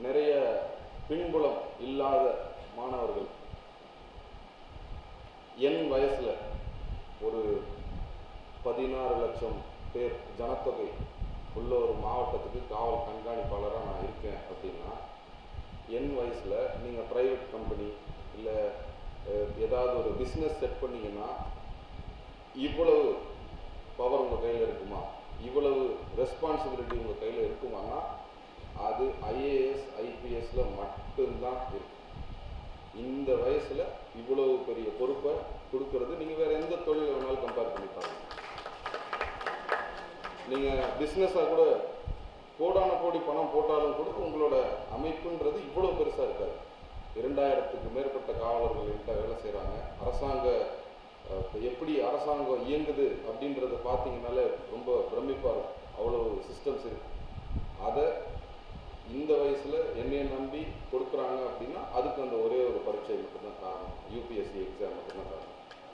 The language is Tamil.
நிறைய பின்புலம் இல்லாத மாணவர்கள் என் வயசில் ஒரு 16 லட்சம் பேர் ஜனத்தொகை உள்ள ஒரு மாவட்டத்துக்கு காவல் கண்காணிப்பாளராக நான் இருக்கேன் அப்படின்னா, என் வயசில் நீங்கள் ப்ரைவேட் கம்பெனி இல்லை ஏதாவது ஒரு பிஸ்னஸ் செட் பண்ணிங்கன்னா இவ்வளவு பவர் உங்கள் கையில் இருக்குமா, இவ்வளவு ரெஸ்பான்சிபிலிட்டி உங்கள் கையில் இருக்குமானா அது ஐஏஎஸ் ஐபிஎஸ்ல மட்டும்தான் இருக்கு. இந்த வயசில் இவ்வளவு பெரிய பொறுப்பை கொடுக்கறது நீங்கள் வேறு எந்த தொழில் வேணாலும் கம்பேர் பண்ணி பாருங்க. நீங்கள் பிஸ்னஸாக கூட கோடான கோடி பணம் போட்டாலும் கூட உங்களோட அமைப்புன்றது இவ்வளோ பெருசாக இருக்காது. 2000க்கு மேற்பட்ட காவலர்கள் என்கிட்ட வேலை செய்கிறாங்க. எப்படி அரசாங்கம் இயங்குது அப்படின்றத பார்த்தீங்கன்னாலே ரொம்ப பிரமிப்பாக இருக்கும். அவ்வளோ சிஸ்டம்ஸ் இருக்கு. அதை இந்த வயசில் என்னையை நம்பி கொடுக்குறாங்க அப்படின்னா அதுக்கு அந்த ஒரே ஒரு பரீட்சை மட்டும்தான் காரணம், யூபிஎஸ்சி எக்ஸாம்.